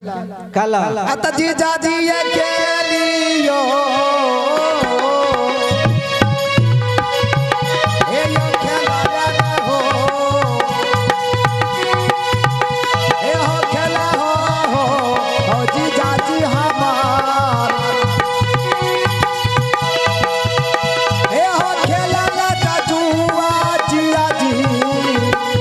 काला आता जीजा जी ये खेलियो ए यो खेला ना हो ए हो खेला हो जीजा जी हमार ए हो खेला ना जुआ जिया जी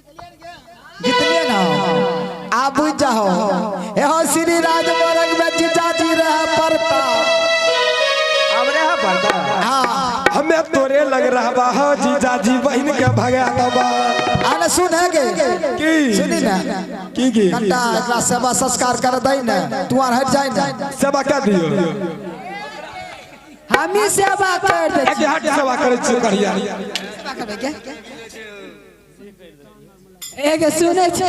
जितने ना आप जाओ एहो श्री राज मोरग में जीजा जी रह पड़ता अब रहा पड़ता हाँ हमें तोरे लग रहा बा हो जीजा जी बहन के भगा दबा आने सुन है की सुनी ना की घंटा एकला सेवा संस्कार कर दई ना तू आर हट जाए ना सेवा कर दियो हम ही सेवा कर दे एक हट सेवा करे छी करिया सेवा करबे के एक सुने छे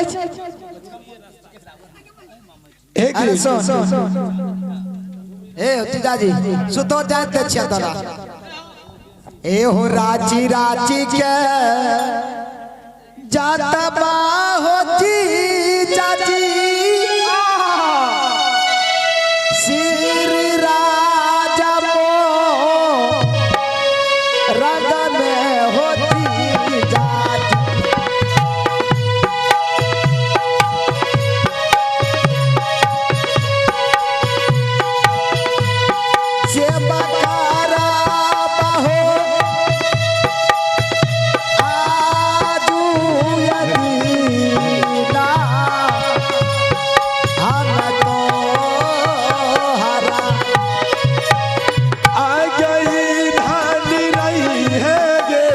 एक अरे सुन ए जीजा जी सुतो जानते छिया तोरा ए हो राची राची के जाता बा हो जीजा जी श्री राजा मो रंग में होती जीजा जी सेवा करा बहो आजू यदीना हम तो हरा आ गई धानी रही है गे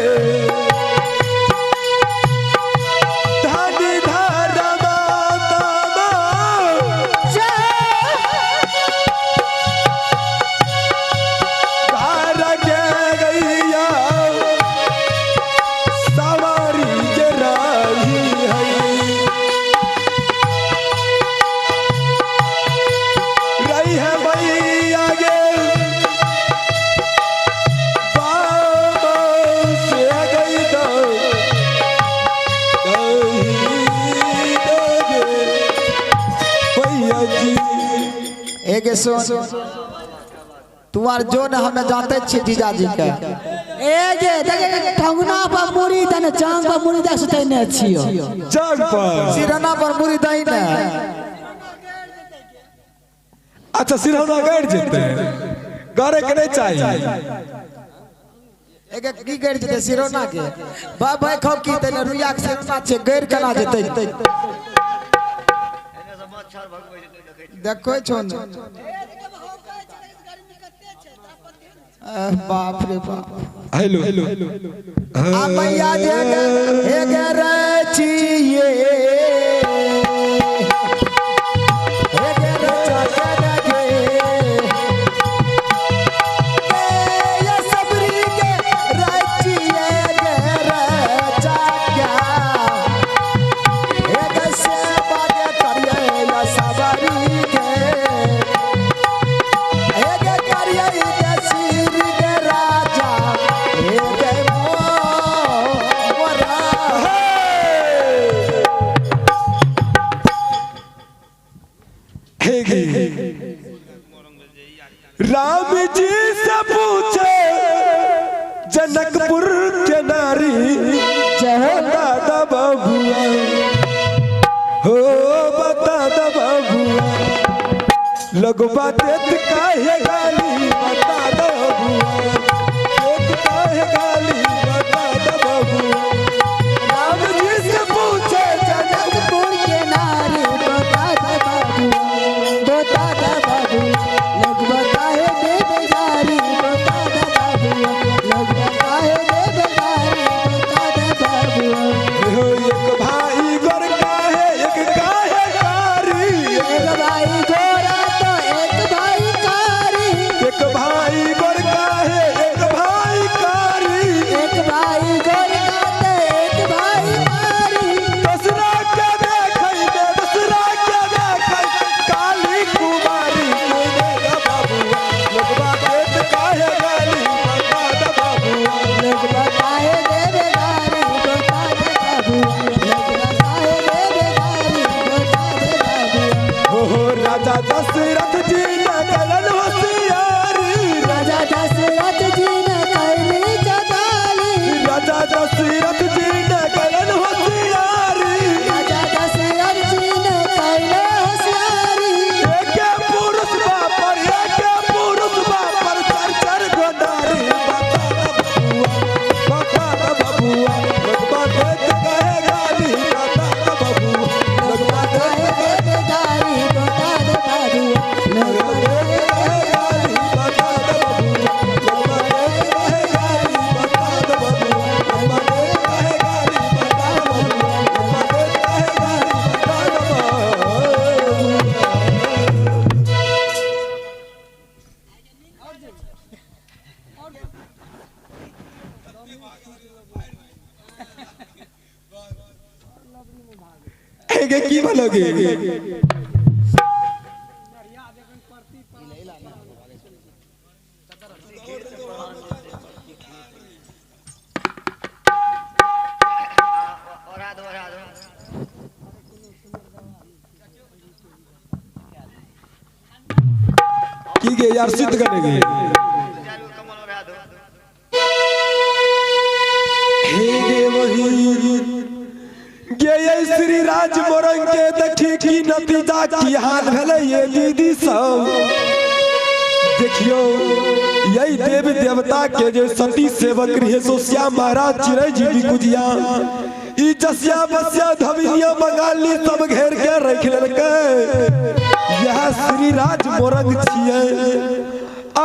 धानी धारा माता घर के गैया सवारी के रही है रही है भैया गे से गई तो भैया जी एक सुन तुम्हार जो न हमें जानते छी जीजा जी के ए जे देखे ठंगना पर मुड़ी तने चांग पर मुड़ी देख सुते ने छियो जग पर सिरना पर मुरी दई न अच्छा सिरौना गड़ जेते गड़े के नहीं चाहिए एक की गड़ जते सिरना के बा भाई खौ की तने रुया के सिरना छे गड़ केना जते देखो छोन बाप रे बाप हेलो आ मैया हे गे छिए हे गे चचरा गे ये सबरी के रचिए गे रचा क्या हे गे सेवा के करिए या सबरी के हे गे करिए के सिर के राजा हे गे मोरा राम जी से पूछे जनकपुर के नारी जय दादा बबुआ हो बता दा बबुआ लगवा देत काहे गाली बता दा बबुआ देत काहे गाली बता दा बबुआ राम जी से पूछे जनकपुर के नारी बता दे बाबू बता दे बाबू लोग बताए दे बेजारी बता दे बाबू लोग बताए दे बेजारी राजा दशरथ जी ने कलन होशियारी राजा दशरथ जी ने कैले होशियारी एक पुरुष बापर चार चार गोदारी बता बबुआ लगवा देत कहे गाली बता बबुआ लगवा देत गारी बता दे बाबू लगवा दे गाली बता बबुआ लगवा देत कहे गाली बता बबुआ लगवा देत कहे गाली बता बबुआ लगवा देत कहे गाली बता बबुआ। एगे की बोलोगे की गे यार सिद्ध करेंगे हे देवही गे श्री राज मोरंग के देखी की नतीजा की हाल भेले ये दीदी सब देखियो यही देवी देवता के जो सती सेवक रहे सो श्याम महाराज चिड़ै जी बिकुजिया ई जसिया बसिया धबिया बंगाली सब घेर के रख लेलकै यह श्री राज मोरंग छियै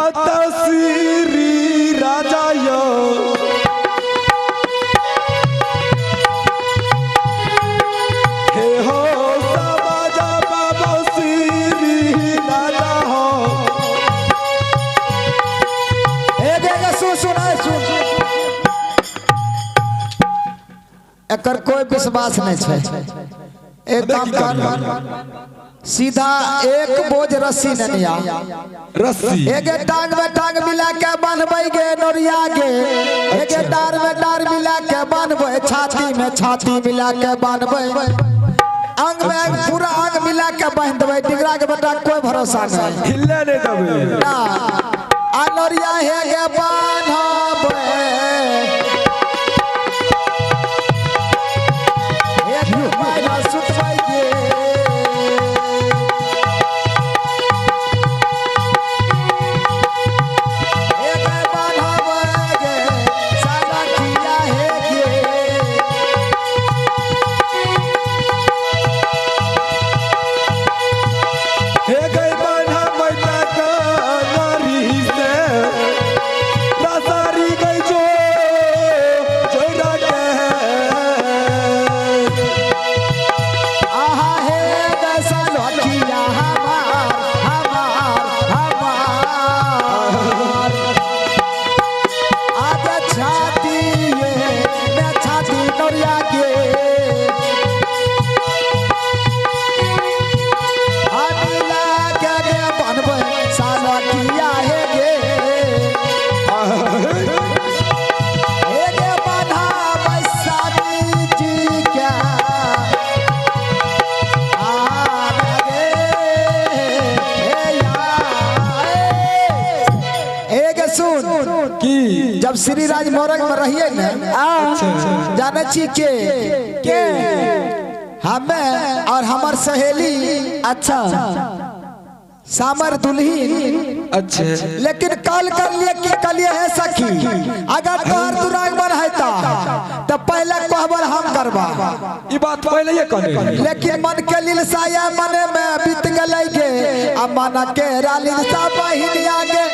आता श्री राजा यो हे हो समाजा बाबा श्री राजा हो एकर कोई विश्वास नहीं है एक काम कर सीधा एक बोझ रस्सी ननिया रस्सी एक टांग में टांग मिला के बांधबै गे नोरिया गे एक डार में डार मिला के बांधबै छाती में छाती मिला के बांधबै अंग में अंग पूरा अंग मिला के बांध देबै टिगरा के बेटा कोई भरोसा नहीं हिलने नहीं देबै ना आ नोरिया हे गे बांधबै एक मायना सुतबै गे जब श्री राज मोरंग में रहिए न जाने छी के हमें और हमार सहेली अच्छा सामर दुल्ही अच्छा लेकिन कल कर लिए कि कलिए है सखी अगर तोहर दुराग मन है तो पहले कहबर हम करबा ई बात पहले ये कहने लेकिन मन के लिलसाया मने में बीत गलै गे आ मन के रालिलसा बहिन आगे